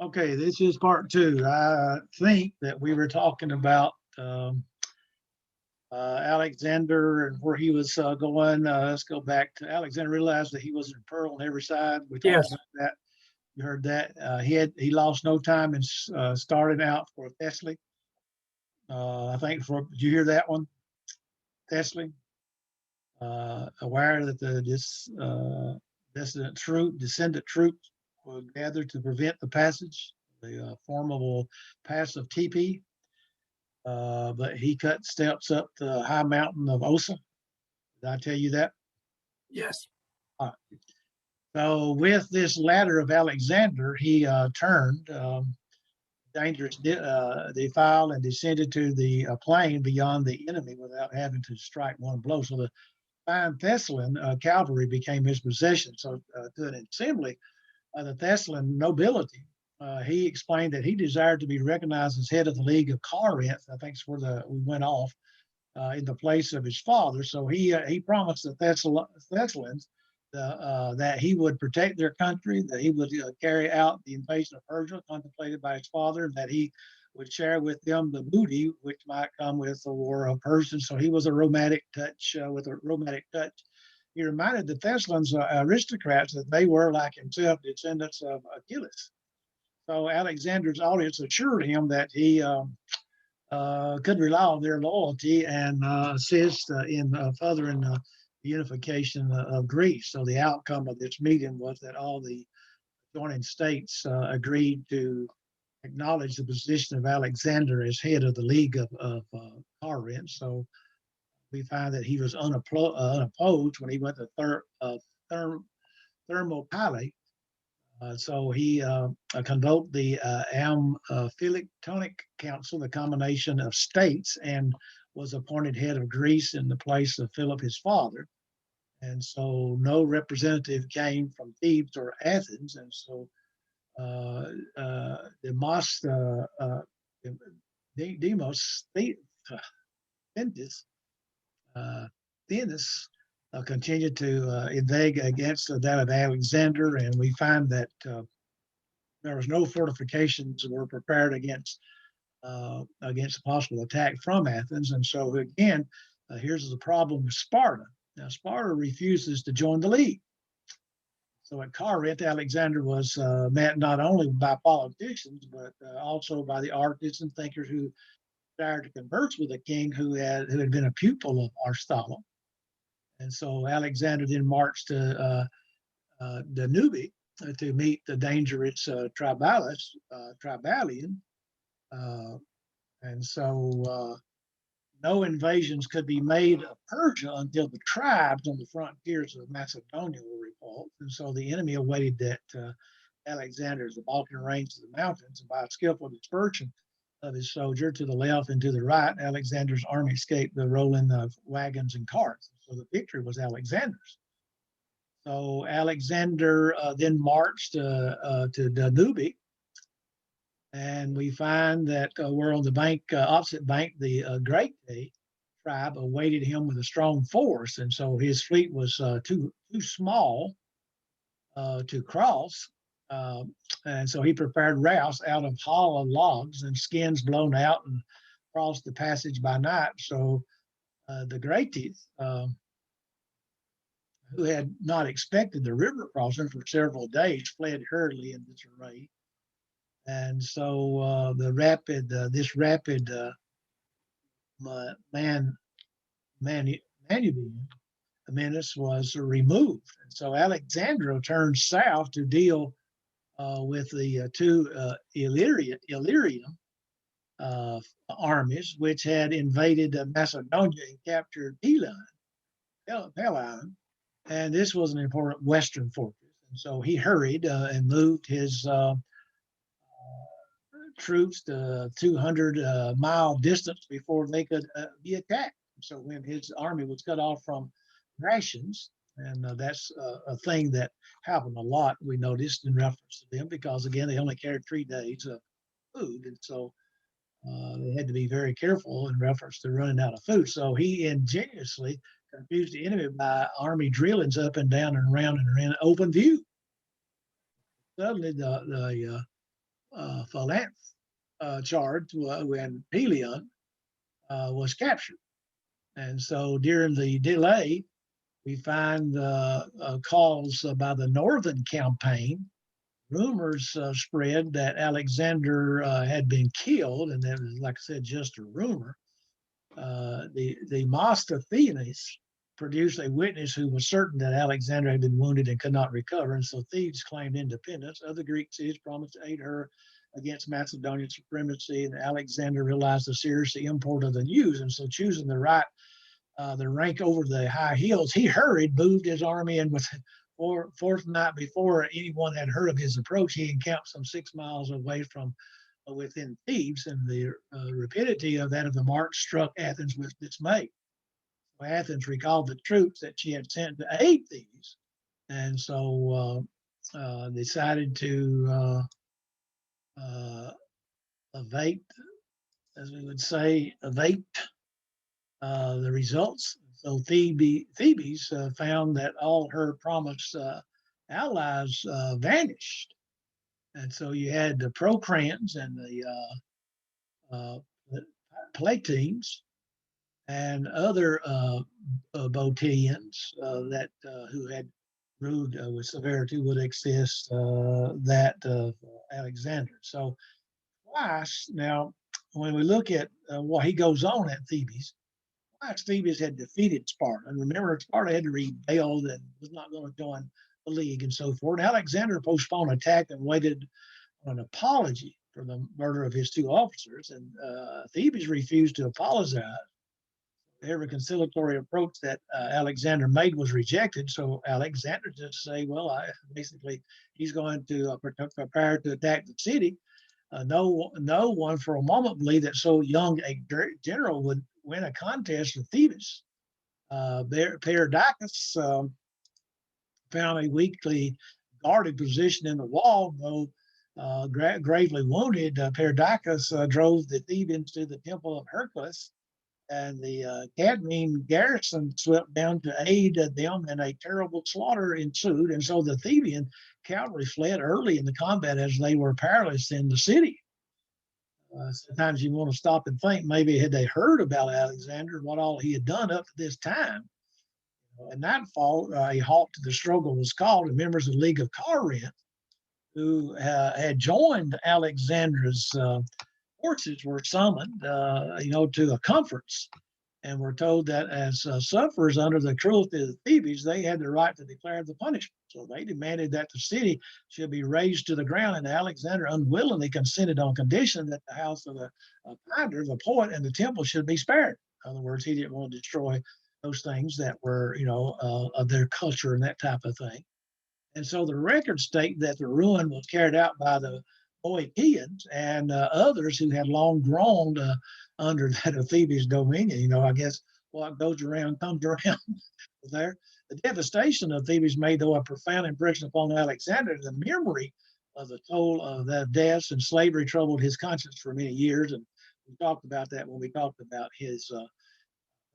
Okay, this is part two. I think that we were talking about Alexander and where he was going. Let's go back to Alexander realized that he was in peril on every side. We talked Yes, about that. You heard that. He lost no time in starting out for Thessaly. I think did you hear that one? Thessaly, aware that descendant troops were gathered to prevent the passage, the formidable pass of TP. But he cut steps up the high mountain of Osa. Did I tell you that? yes, All right. So with this ladder of Alexander, he turned dangerous defile and descended to the plain beyond the enemy without having to strike one blow. So the fine Thessalan cavalry became his possession. So to an assembly of the Thessalan nobility, he explained that he desired to be recognized as head of the League of Corinth. I think it's where we went off in the place of his father. So he promised the Thessalonians that he would protect their country, that he would carry out the invasion of Persia contemplated by his father, and that he would share with them the booty which might come with the war of Persia. So he was a romantic touch with a romantic touch. He reminded the Thessalonians aristocrats that they were, like himself, descendants of Achilles. So Alexander's audience assured him that he could rely on their loyalty and assist in furthering the unification of Greece. So the outcome of this meeting was that all the joining states agreed to acknowledge the position of Alexander as head of the League of Corinth. So we find that he was unopposed when he went to Thermopylae. So he convoked the Amphilactonic Council, the combination of states, and was appointed head of Greece in the place of Philip, his father. And so no representative came from Thebes or Athens. And so Demos Thenis continued to invade against that of Alexander, and we find that there was no fortifications that were prepared against a possible attack from Athens. And so again, here's the problem with Sparta. Now Sparta refuses to join the league. So at Corinth, Alexander was met not only by politicians, but also by the artists and thinkers who desired to converse with a king who had been a pupil of Aristotle. And so Alexander then marched to Danube to meet the dangerous Tribalian. And so no invasions could be made of Persia until the tribes on the frontiers of Macedonia were repulsed. And so the enemy awaited that Alexander's the Balkan range of the mountains, and by a skillful dispersion of his soldier to the left and to the right, Alexander's army escaped the rolling of wagons and carts. So the victory was Alexander's. So Alexander then marched to Danube, and we find that we're on the bank, opposite bank, the Gracchi tribe awaited him with a strong force, and so his fleet was too small to cross. And so he prepared rafts out of hollow logs and skins blown out and crossed the passage by night. So the Gracchi, who had not expected the river crossing for several days, fled hurriedly in disarray. And so this rapid menace was removed. And so Alexandria turned south to deal with the two Illyrian armies, which had invaded Macedonia and captured Pelion. And this was an important western fortress. And so he hurried and moved his troops to 200-mile distance before they could be attacked. So when his army was cut off from rations, and that's a thing that happened a lot, we noticed in reference to them, because again, they only carried 3 days of food. And so they had to be very careful in reference to running out of food. So he ingeniously confused the enemy by army drillings up and down and around and in open view. Suddenly, the charge when Pelion was captured. And so during the delay, we find calls by the Northern campaign. Rumors spread that Alexander had been killed, and that was, like I said, just a rumor. The Mosthenes produced a witness who was certain that Alexander had been wounded and could not recover, and so Thebes claimed independence. Other Greek cities promised to aid her against Macedonian supremacy, and Alexander realized the serious import of the news, and so choosing the rank over the high hills, he hurried, moved his army, and with fourth night before anyone had heard of his approach, he encamped some 6 miles away from within Thebes, and the rapidity of that of the march struck Athens with dismay. So Athens recalled the troops that she had sent to aid Thebes, and so decided to evade, as we would say, evade the results. So Thebes found that all her promised allies vanished. And so you had the Procrans and the Platines and other Boeotians that who had ruled with severity would exist that of Alexander. So twice now, when we look at what he goes on at Thebes, twice Thebes had defeated Sparta. And remember, Sparta had to rebel and was not going to join the league and so forth. Alexander postponed attack and waited on an apology for the murder of his 2 officers, and Thebes refused to apologize. Every conciliatory approach that Alexander made was rejected, so Alexander just say, well, basically he's going to prepare to attack the city. No one for a moment believed that so young a general would win a contest with Thebes. Perdiccas found a weakly guarded position in the wall, though gravely wounded. Perdiccas drove the Thebans to the temple of Hercules, and the Cadmean garrison swept down to aid them, and a terrible slaughter ensued. And so the Theban cavalry fled early in the combat as they were powerless in the city. Sometimes you want to stop and think, maybe had they heard about Alexander, what all he had done up to this time. At nightfall, a halt to the struggle was called, and members of the League of Corinth, who had joined Alexander's forces, were summoned, to a conference, and were told that as sufferers under the cruelty of Thebes, they had the right to declare the punishment. So they demanded that the city should be razed to the ground, and Alexander unwillingly consented on condition that the house of the finder, the poet, and the temple should be spared. In other words, he didn't want to destroy those things that were, of their culture and that type of thing. And so the records state that the ruin was carried out by the Boeotians and others who had long groaned under that of Thebes' dominion. I guess what goes around comes around there. The devastation of Thebes made, though, a profound impression upon Alexander. The memory of the toll of the deaths and slavery troubled his conscience for many years. And we talked about that when we talked about his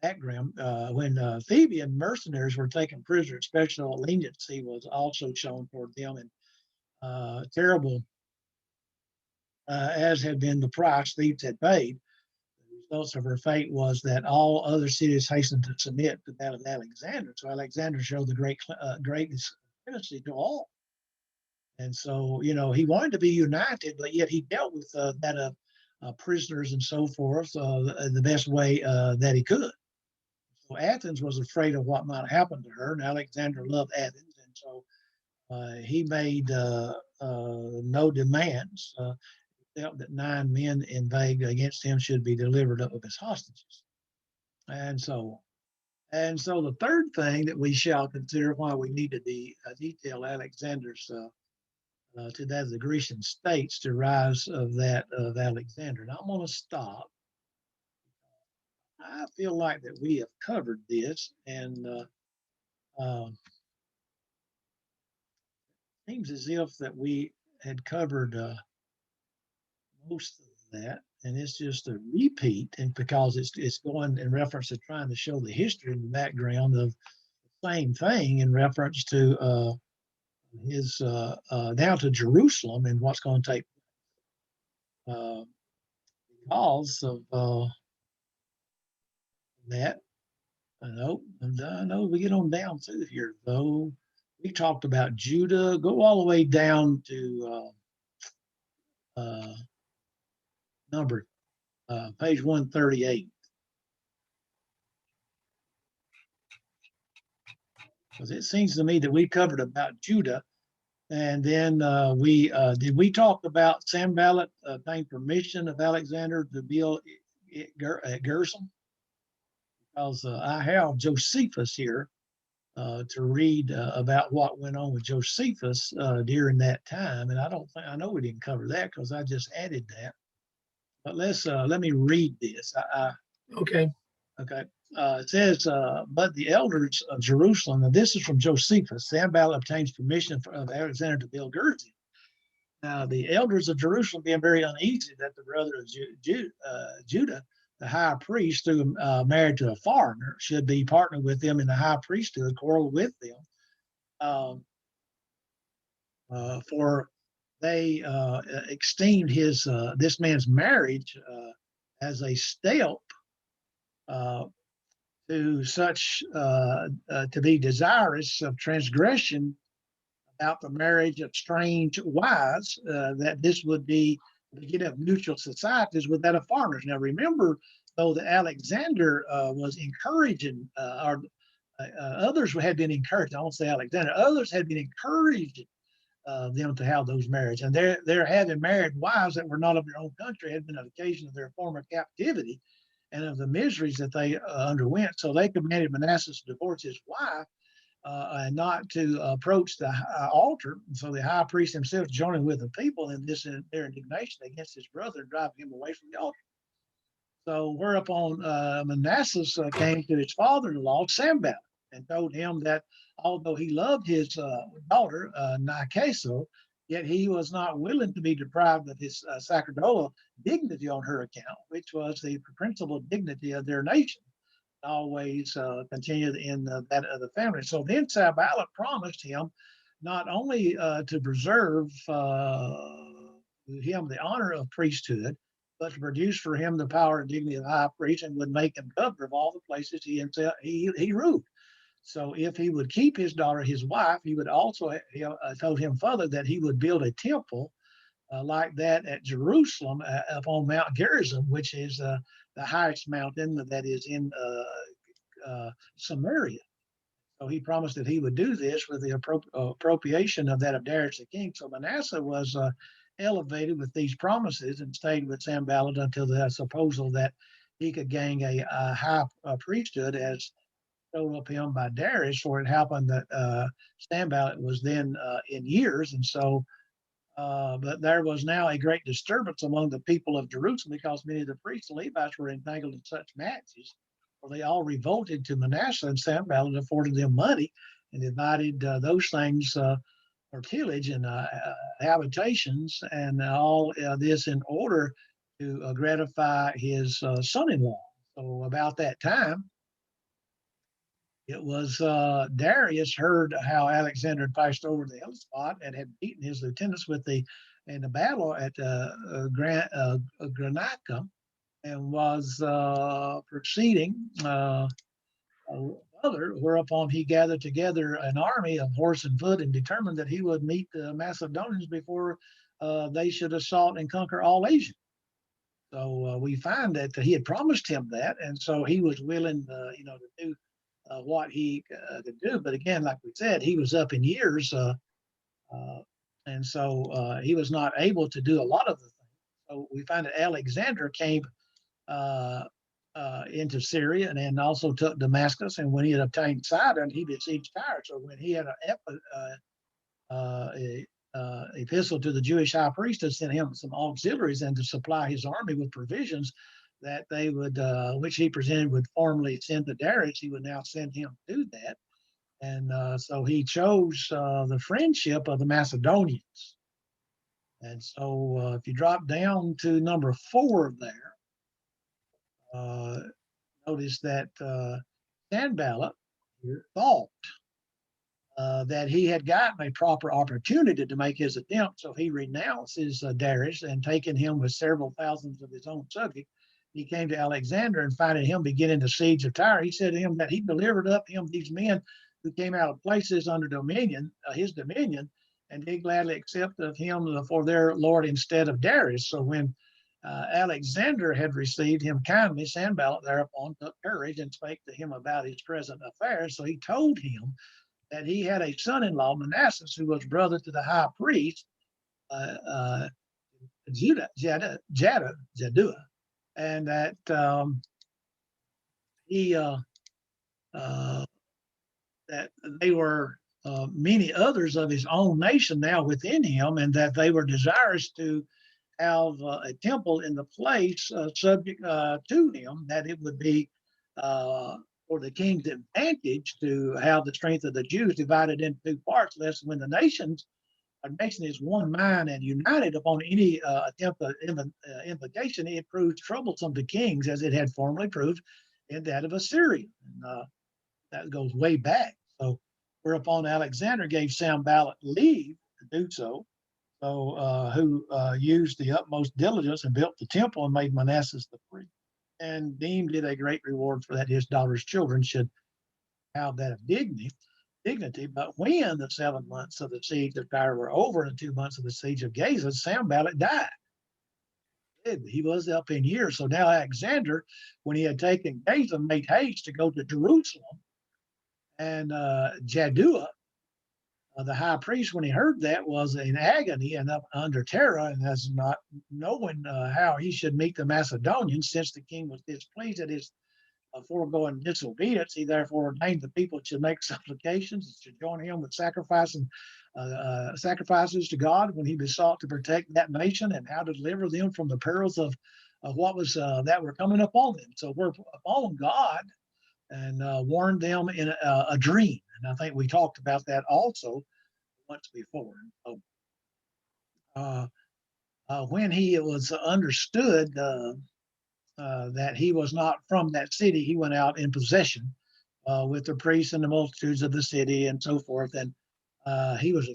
background. When Theban mercenaries were taken prisoner, special leniency was also shown toward them, and terrible as had been the price Thebes had paid. The results of her fate was that all other cities hastened to submit to that of Alexander. So Alexander showed the greatest clemency to all. And so, he wanted to be united, but yet he dealt with that of prisoners and so forth the best way that he could. So Athens was afraid of what might happen to her, and Alexander loved Athens, and so he made no demands. Felt that 9 men inveigled against him should be delivered up as hostages. And so the third thing that we shall consider why we need to detail Alexander's to that of the Grecian states to rise of that of Alexander. And I'm going to stop. I feel like that we have covered this, and seems as if that we had covered most of that, and it's just a repeat, and because it's going in reference to trying to show the history and the background of the same thing in reference to his down to Jerusalem and what's going to take. uh, because of that. I know we get on down through here though. We talked about Judah. Go all the way down to uh, number page 138. Because it seems to me that we covered about Judah, and then we did we talk about Sanballat obtained permission of Alexander to build at Gershom? Because I have Josephus here to read about what went on with Josephus during that time, and I don't think I know we didn't cover that because I just added that. But let me read this. Okay. Okay. It says, but the elders of Jerusalem, and this is from Josephus, Sanballat obtains permission of Alexander to build Gerizim. Now, the elders of Jerusalem being very uneasy that the brother of Judah, the high priest, through married to a foreigner, should be partnered with them in the high priesthood, quarrel with them. For they esteemed this man's marriage as a step to such to be desirous of transgression about the marriage of strange wives, that this would be the beginning of mutual societies with that of foreigners. Now remember, though, that Alexander was encouraging, or others had been encouraged. I won't say Alexander. Others had been encouraging them to have those marriages, and they're having married wives that were not of their own country, had been an occasion of their former captivity and of the miseries that they underwent. So they commanded Manasseh to divorce his wife and not to approach the altar. So the high priest himself joining with the people in this their indignation against his brother, driving him away from the altar. So whereupon Manasseh came to his father-in-law, Sanballat, and told him that although he loved his daughter, Nikeso, yet he was not willing to be deprived of his sacerdotal dignity on her account, which was the principal dignity of their nation, always continued in that of the family. So then Sanballat promised him not only to preserve him the honor of priesthood, but to produce for him the power and dignity of high priest, and would make him governor of all the places he ruled. So if he would keep his daughter his wife, he would also told him further that he would build a temple like that at Jerusalem upon Mount Gerizim, which is the highest mountain that is in Samaria. So he promised that he would do this with the appropriation of that of Darius the king. So Manasseh was elevated with these promises and stayed with Sanballat until the proposal that he could gain a high priesthood as told up him by Darius. For it happened that Sanballat was then in years, and so but there was now a great disturbance among the people of Jerusalem because many of the priests and Levites were entangled in such matches. For they all revolted to Manasseh, and Sanballat afforded them money and divided those things for tillage and habitations, and all this in order to gratify his son-in-law. So about that time, it was Darius heard how Alexander had passed over the Hellespont and had beaten his lieutenants in the battle at Granicum, and was proceeding other, whereupon he gathered together an army of horse and foot and determined that he would meet the Macedonians before they should assault and conquer all Asia. So we find that he had promised him that, and so he was willing, to do what he could do. But again, like we said, he was up in years, and so he was not able to do a lot of the things. So we find that Alexander came into Syria and then also took Damascus. And when he had obtained Sidon, he besieged Tyre. So when he had a epistle to the Jewish high priest to send him some auxiliaries and to supply his army with provisions that they would, which he presented would formally send to Darius, he would now send him to do that. And so he chose the friendship of the Macedonians. And so if you drop down to number 4 there, notice that Sanballat thought that he had gotten a proper opportunity to make his attempt. So he renounces Darius, and taking him with several thousands of his own subjects, he came to Alexander, and finding him beginning the siege of Tyre, he said to him that he delivered up him these men who came out of places under dominion, his dominion, and they gladly accept of him for their lord instead of Darius. So when Alexander had received him kindly, Sanballat thereupon took courage and spake to him about his present affairs. So he told him that he had a son-in-law, Manasseh, who was brother to the high priest, uh, Jaddua, and that he that they were many others of his own nation now within him, and that they were desirous to have a temple in the place subject to him, that it would be for the king's advantage to have the strength of the Jews divided into two parts, lest when the a nation is one mind and united upon any attempt of invocation, it proves troublesome to kings, as it had formerly proved in that of Assyria. And that goes way back. So, whereupon Alexander gave Sanballat leave to do so, who used the utmost diligence and built the temple and made Manasseh the priest, and deemed it a great reward for that his daughter's children should have that dignity. But when the 7 months of the siege of Tyre were over and 2 months of the siege of Gaza, Sanballat died. He was up in years. So now Alexander, when he had taken Gaza, made haste to go to Jerusalem. And Jaddua, the high priest, when he heard that, was in agony and up under terror, and as not knowing how he should meet the Macedonians, since the king was displeased at his foregoing disobedience. He therefore ordained the people should make supplications and should join him with sacrifices to God when he besought to protect that nation and how to deliver them from the perils of what was that were coming upon them. So we're upon God and warned them in a dream. And I think we talked about that also once before. So, when he was understood that he was not from that city, he went out in possession with the priests and the multitudes of the city and so forth. And he was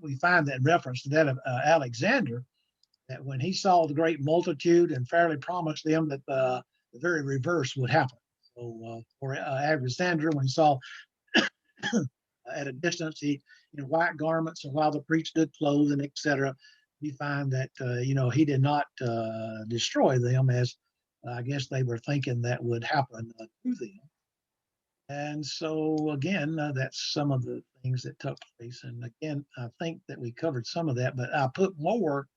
we find that in reference to that of Alexander, that when he saw the great multitude and fairly promised them that the very reverse would happen. So for Alexander, when he saw at a distance, he in white garments, and while the priest stood clothed and etc., we find that he did not destroy them, as I guess they were thinking that would happen to them. And so again, that's some of the things that took place. And again, I think that we covered some of that, but I put more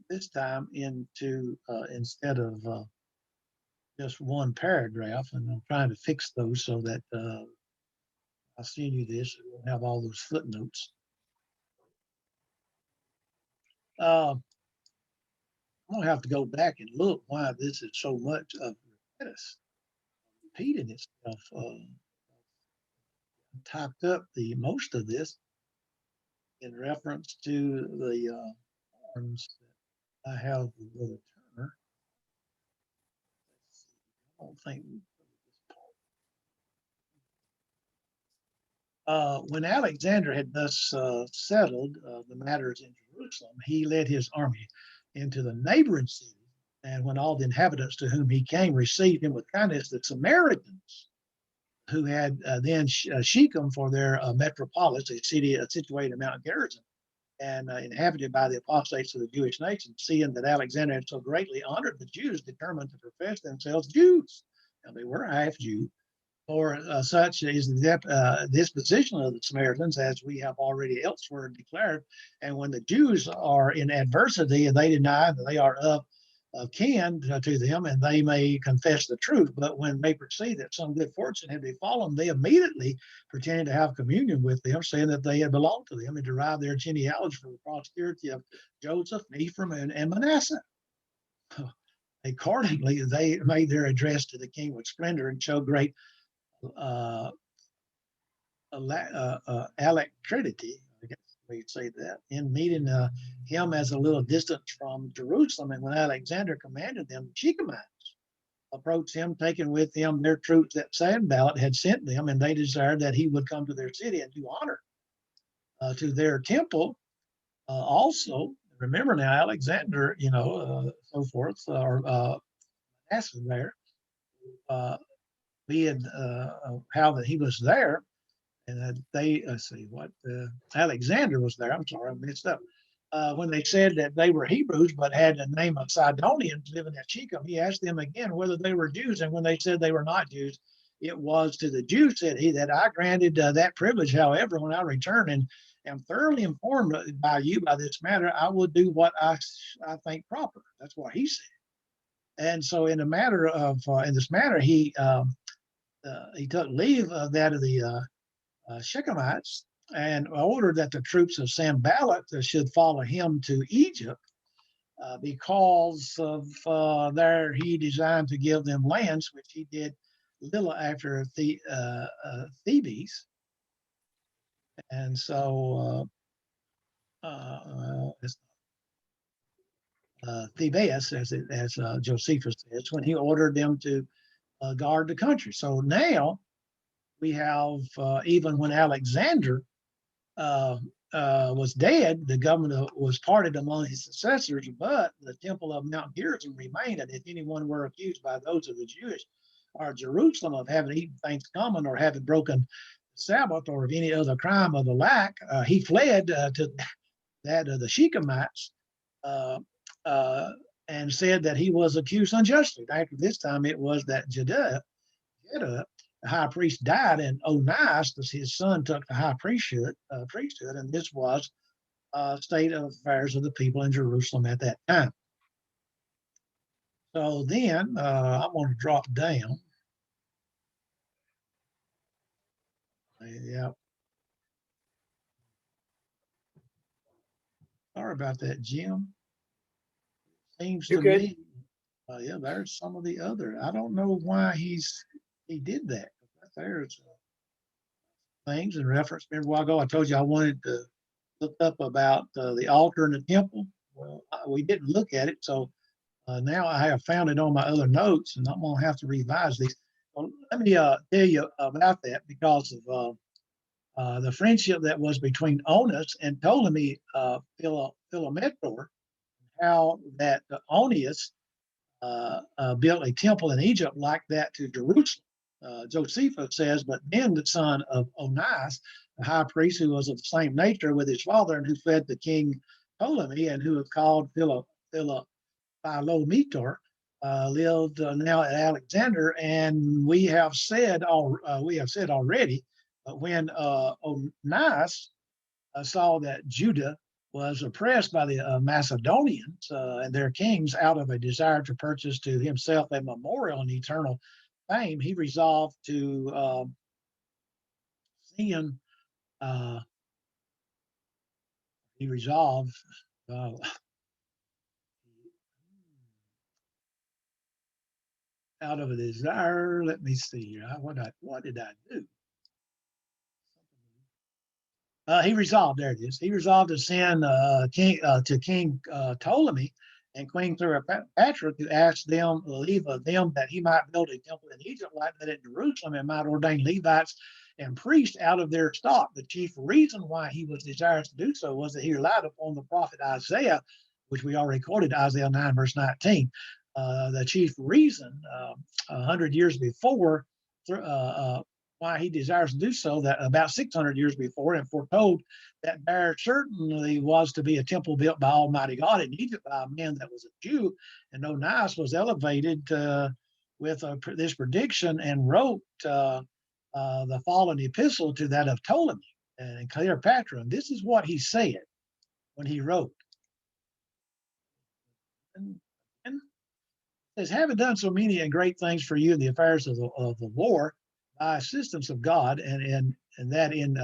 this time into instead of just one paragraph, and I'm trying to fix those so that I'll send you this. We'll have all those footnotes. I'm gonna have to go back and look why this is so much of repeating itself. Typed up the most of this in reference to the forms that I have with Brother Turner. I don't think we covered this part. When Alexander had thus settled the matters in Jerusalem, he led his army into the neighboring cities, and when all the inhabitants to whom he came received him with kindness, the Samaritans, who had then Shechem for their metropolis, a city situated in Mount Gerizim, and inhabited by the apostates of the Jewish nation, seeing that Alexander had so greatly honored the Jews, determined to profess themselves Jews. Now, they were half Jew, for such is the disposition of the Samaritans, as we have already elsewhere declared. And when the Jews are in adversity, they deny that they are of kin to them, and they may confess the truth. But when they perceive that some good fortune had befallen, they immediately pretended to have communion with them, saying that they had belonged to them and derived their genealogy from the posterity of Joseph, Ephraim, and Manasseh. Accordingly, they made their address to the king with splendor and showed great alacrity, I guess we'd say that, in meeting him as a little distance from Jerusalem. And when Alexander commanded them, the Shechemites approached him, taking with them their troops that Sanballat had sent them, and they desired that he would come to their city and do honor to their temple. Also, remember now, Alexander, so forth, or Manasseh there, being how that he was there, and let's see what Alexander was there. I'm sorry, I messed up. When they said that they were Hebrews but had the name of Sidonians living at Shechem, he asked them again whether they were Jews. And when they said they were not Jews, it was to the Jews, said he, that I granted that privilege. However, when I return and am thoroughly informed by you by this matter, I will do what I think proper. That's what he said. And so, in this matter, he took leave of that of the Shechemites and ordered that the troops of Sanballat should follow him to Egypt because of there he designed to give them lands, which he did little after Thebes. And so Thebes, as Josephus says, when he ordered them to guard the country. So now we have, even when Alexander was dead, the government was parted among his successors, but the temple of Mount Gerizim remained. And if anyone were accused by those of the Jewish or Jerusalem of having eaten things common or having broken the Sabbath or of any other crime of the like, he fled to that of the Shechemites and said that he was accused unjustly. After this time, it was that Jeddah, the high priest, died, and Onias, his son, took the high priesthood, and this was state of affairs of the people in Jerusalem at that time. So then I'm going to drop down. Yeah. Sorry about that, Jim. Seems You're to good. me, yeah, there's some of the other. I don't know why he did that. There's things in reference. Remember a while ago I told you I wanted to look up about the altar in the temple. Well, we didn't look at it, so now I have found it on my other notes, and I'm going to have to revise these. Well, let me tell you about that because of the friendship that was between Onus and Ptolemy Philometor, how that Onias built a temple in Egypt like that to Jerusalem. Josephus says, but then the son of Onias, the high priest who was of the same nature with his father and who fed the king Ptolemy and who was called Philometor, lived now at Alexander. And we have said already, when Onias saw that Judah was oppressed by the Macedonians and their kings out of a desire to purchase to himself a memorial and eternal fame, he resolved to send, he resolved out of a desire, let me see here, what did I do? He resolved, there it is. He resolved to send King Ptolemy and Queen Cleopatra to ask them leave of them that he might build a temple in Egypt like that at Jerusalem and might ordain Levites and priests out of their stock. The chief reason why he was desirous to do so was that he relied upon the prophet Isaiah, which we already quoted, Isaiah 9, verse 19. The chief reason 100 years before why he desires to do so, that about 600 years before, and foretold that there certainly was to be a temple built by Almighty God in Egypt by a man that was a Jew. And Onias was elevated with this prediction and wrote the following epistle to that of Ptolemy and Cleopatra. And this is what he said when he wrote. And says, having done so many and great things for you in the affairs of the war, by assistance of God, and that in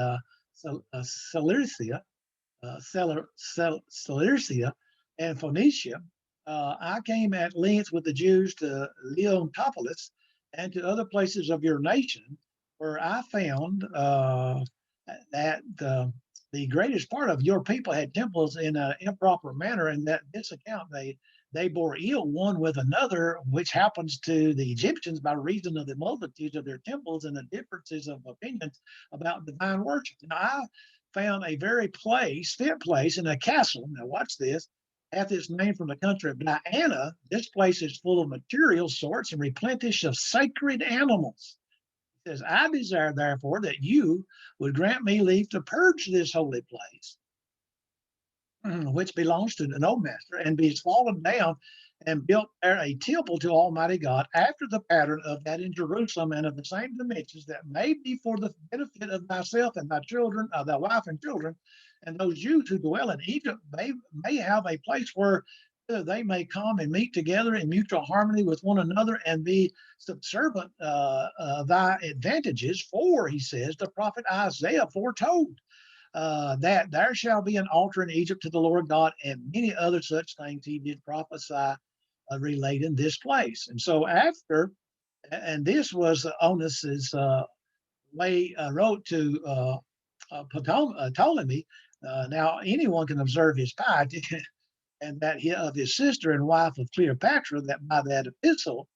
Cilicia, and Phoenicia, I came at length with the Jews to Leontopolis and to other places of your nation, where I found that the greatest part of your people had temples in an improper manner, and that this account they they bore ill one with another, which happens to the Egyptians by reason of the multitudes of their temples and the differences of opinions about divine worship. Now, I found a very fit place in a castle. Now, watch this. Hath its name from the country of Diana. This place is full of material sorts and replenished of sacred animals. It says, I desire, therefore, that you would grant me leave to purge this holy place, which belongs to no master, and be fallen down and built there a temple to Almighty God after the pattern of that in Jerusalem and of the same dimensions, that may be for the benefit of thyself and thy children, thy wife and children, and those Jews who dwell in Egypt may have a place where they may come and meet together in mutual harmony with one another and be subservient thy advantages. For, he says, the prophet Isaiah foretold that there shall be an altar in Egypt to the Lord God, and many other such things he did prophesy relating this place. And so after, and this was Onus's way wrote to Ptolemy. Now anyone can observe his piety, and that of his sister and wife of Cleopatra, that by that epistle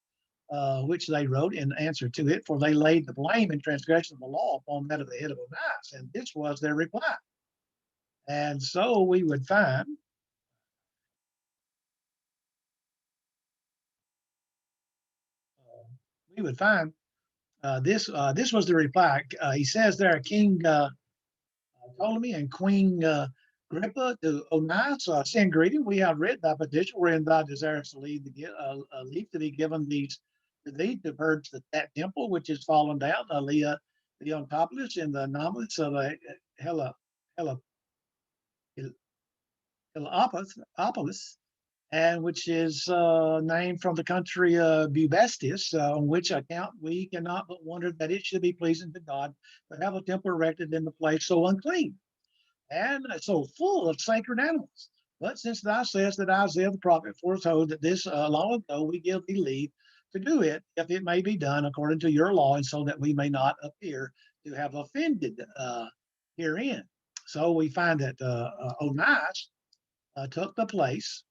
which they wrote in answer to it, for they laid the blame and transgression of the law upon that of the head of Onias, and this was their reply. And so we would find this was the reply. He says there, King Ptolemy and Queen Agrippa to Onias, send greeting. We have read thy petition wherein thou desirest to leave to be given to thee to purge that temple which is fallen down, Leontopolis in the anomalous of Heliopolis, and which is named from the country of Bubastis, on which account we cannot but wonder that it should be pleasing to God to have a temple erected in the place so unclean and so full of sacred animals. But since thou sayest that Isaiah the prophet foretold that this long ago, we give thee leave to do it, if it may be done according to your law, and so that we may not appear to have offended herein. So we find that Onias took the place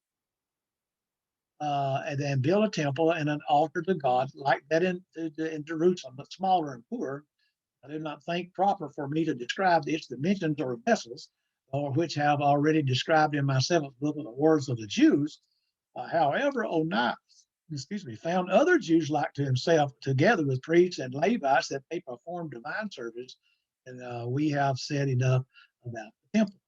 and then built a temple and an altar to God like that in Jerusalem, but smaller and poorer. I do not think proper for me to describe its dimensions or vessels, or which have already described in my seventh book of the words of the Jews. However, Onias, found other Jews like to himself, together with priests and Levites, that they performed divine service. And we have said enough about the temple.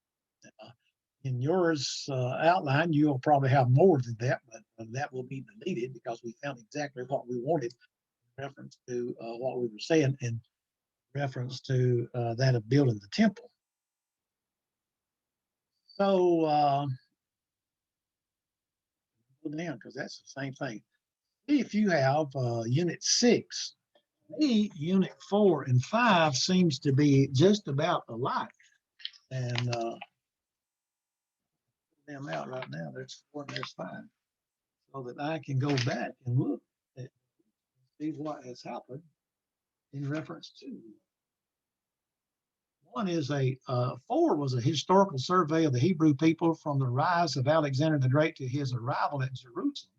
In yours outline, you'll probably have more than that, but that will be deleted because we found exactly what we wanted in reference to what we were saying in reference to that of building the temple. So go down because that's the same thing. If you have Unit 6, Unit 4 and 5 seems to be just about alike. And them out right now. There's 4 and there's 5. So that I can go back and look at see what has happened in reference to. One is 4 was a historical survey of the Hebrew people from the rise of Alexander the Great to his arrival at Jerusalem.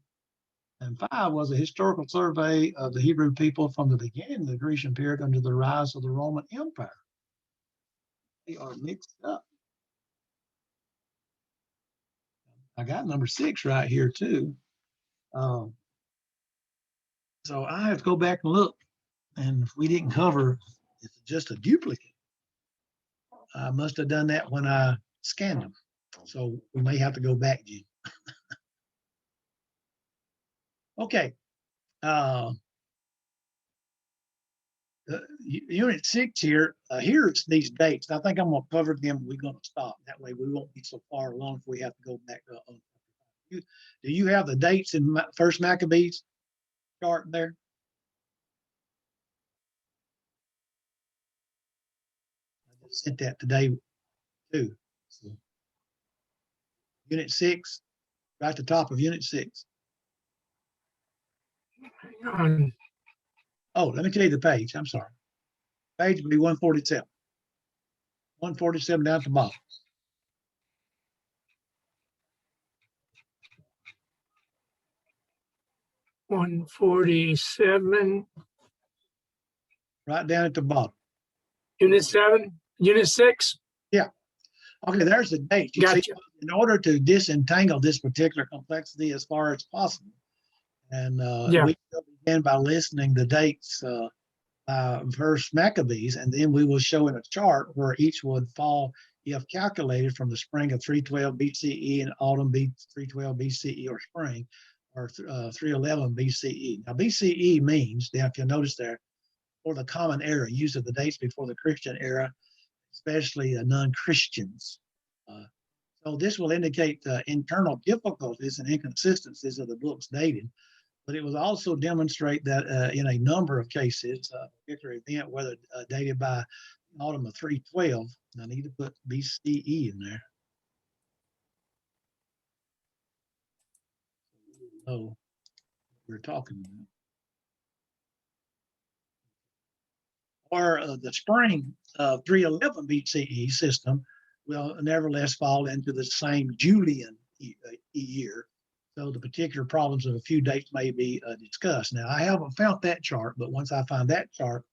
And 5 was a historical survey of the Hebrew people from the beginning of the Grecian period under the rise of the Roman Empire. They are mixed up. I got number 6 right here too. So I have to go back and look. And if we didn't cover, it's just a duplicate. I must have done that when I scanned them. So we may have to go back, Gene. Okay. Unit 6 here, here's these dates. I think I'm going to cover them. We're going to stop. That way we won't be so far along if we have to go back. Do you have the dates in First Maccabees chart there? I just sent that today too. So, Unit 6, right at the top of Unit 6. Oh, let me tell you the page. I'm sorry. Page would be 147. 147 down at the bottom. 147, right down at the bottom. Unit 7, Unit 6. Okay, there's the date. You see, Gotcha. in order to disentangle this particular complexity as far as possible, and Yeah. we will begin by listening the dates verse Maccabees, and then we will show in a chart where each would fall if calculated from the spring of 312 BCE and autumn 312 BCE or spring, or 311 BCE. Now BCE means, now if you notice there, for the common era, use of the dates before the Christian era, especially non-Christians. So this will indicate internal difficulties and inconsistencies of the book's dating, but it will also demonstrate that in a number of cases, a particular event, whether dated by autumn of 312, I need to put BCE in there. Oh, we're talking about. Or the spring of 311 BCE system will nevertheless fall into the same Julian year. So the particular problems of a few dates may be discussed. Now, I haven't found that chart, but once I find that chart,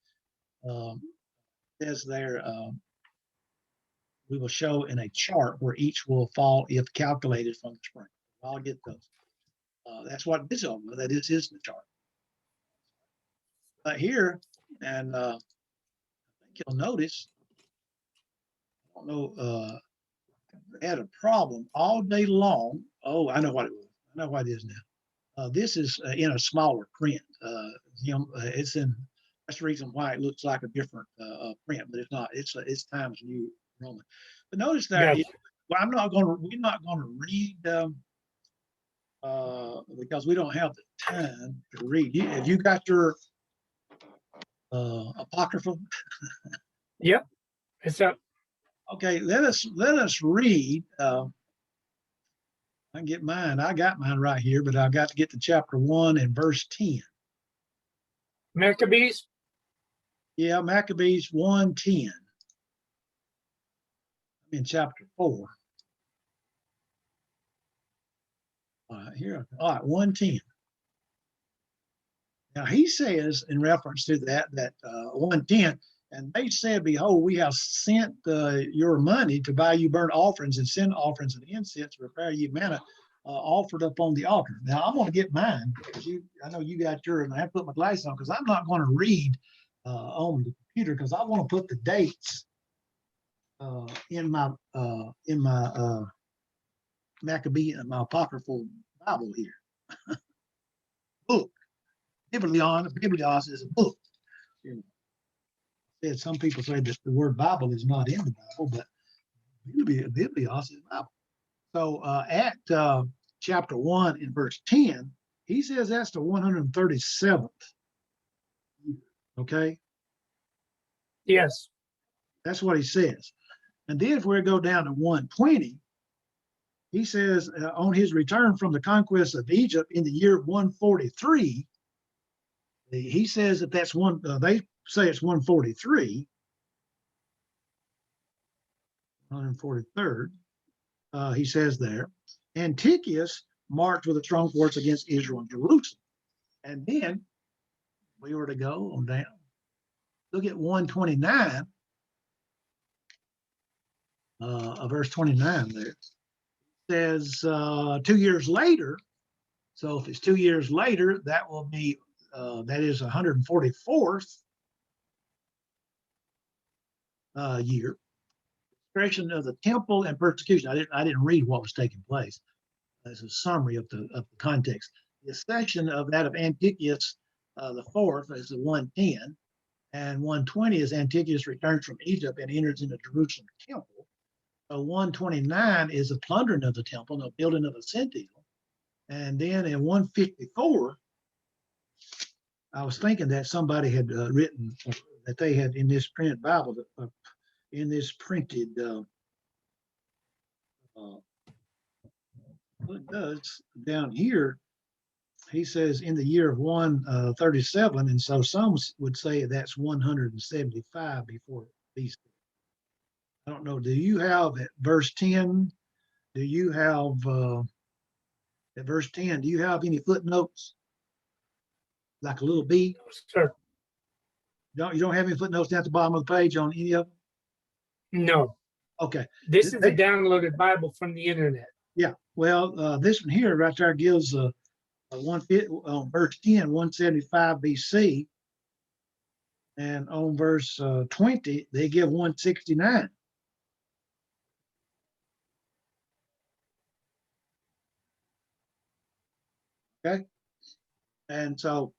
says there, we will show in a chart where each will fall if calculated from the spring. I'll get those. That's what this is over. That is the chart. But here, and I think you'll notice, I don't know, had a problem all day long. Oh, I know what it was. I know what it is now. This is in a smaller print. It's in. That's the reason why it looks like a different print, but it's not. It's Times New Roman. But notice there. Gotcha. Well, we're not going to read because we don't have the time to read. Have you got your apocryphal? Yep. It's up. Okay, let us read. I can get mine. I got mine right here, but I've got to get to chapter 1 and verse 10. Maccabees. Yeah, Maccabees 1:10. In chapter 4. All right, here. All right, 1:10. Now he says in reference to that 1:10, and they said, "Behold, we have sent your money to buy you burnt offerings and sin offerings and incense, prepare you manna offered up on the altar." Now I'm going to get mine because I know you got yours, and I have to put my glasses on because I'm not going to read on the computer because I want to put the dates in my Maccabee and my apocryphal Bible here. Book. Biblios is a book. You know, some people say that the word Bible is not in the Bible, but Biblios is Bible. So at chapter 1 in verse 10, he says that's the 137th year. Okay? Yes. That's what he says. And then if we go down to 120, he says on his return from the conquest of Egypt in the year 143, he says that that's one, they say it's 143, 143rd. He says there, Antiochus marched with a strong force against Israel and Jerusalem. And then we were to go on down. Look at 129, verse 29 there. It says 2 years later. So if it's 2 years later, that will be, that is 144th year. Destruction of the temple and persecution. I didn't read what was taking place. As a summary of the context. The accession of that of Antiochus the fourth is the 110, and 120 is Antiochus returns from Egypt and enters into Jerusalem temple. So 129 is the plundering of the temple, the building of a citadel. And then in 154, I was thinking that somebody had written that they had in this printed Bible, in this printed what it does down here, he says in the year of 137, and so some would say that's 175 before BC. I don't know. Do you have at verse 10? Do you have at verse 10? Do you have any footnotes? like a little B? Sir, You don't have any footnotes down at the bottom of the page on any of them? no. Okay, This is a They- downloaded Bible from the internet. yeah. Well, this one here right there gives a 150 on verse 10, 175 BC. And on verse 20, they give 169. Okay. And so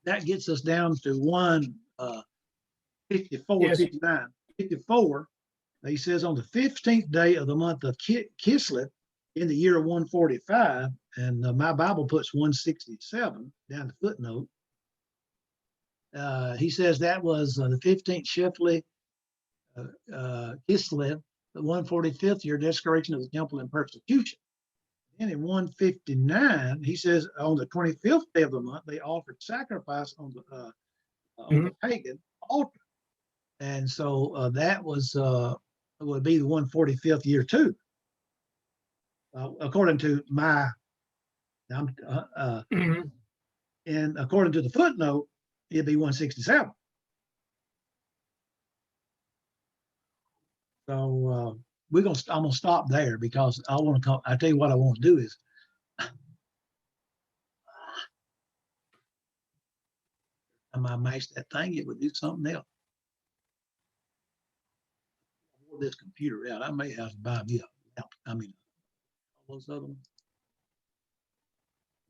that gets us down to 154, Yes. 59. 54, he says on the 15th day of the month of Kislev in the year 145, and my Bible puts 167 down the footnote. He says that was the 15th Shifley Kislev, the 145th year desecration of the temple and persecution. And in 159, he says on the 25th day of the month, they offered sacrifice on the pagan altar. And so that was would be the 145th year too. According to my, Mhm. and according to the footnote, it'd be 167. So I'm gonna stop there because I want to come. I tell you what I want to do is I mash that thing, it would do something else. Pull this computer out. I may have to buy me a laptop. I mean, all those other ones.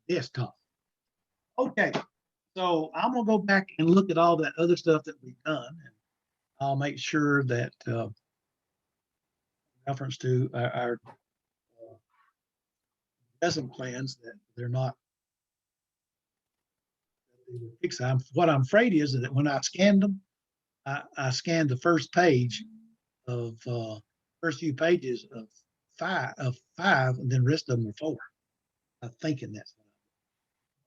Desktop. Okay, so I'm gonna go back and look at all that other stuff that we've done, and I'll make sure that reference to our lesson plans that they're not. What I'm afraid is that when I scanned them, I scanned the first page of first few pages of five, and then the rest of them are 4. I'm thinking that's what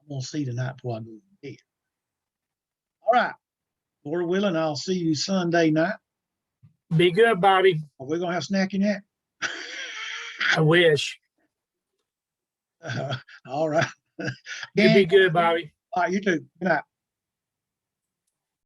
I'm gonna see tonight before I go to bed. All right, Lord willing, I'll see you Sunday night. Be good, Bobby. Are we gonna have snacky yet? I wish. All right. You be good, Bobby. All right, you too. Good night.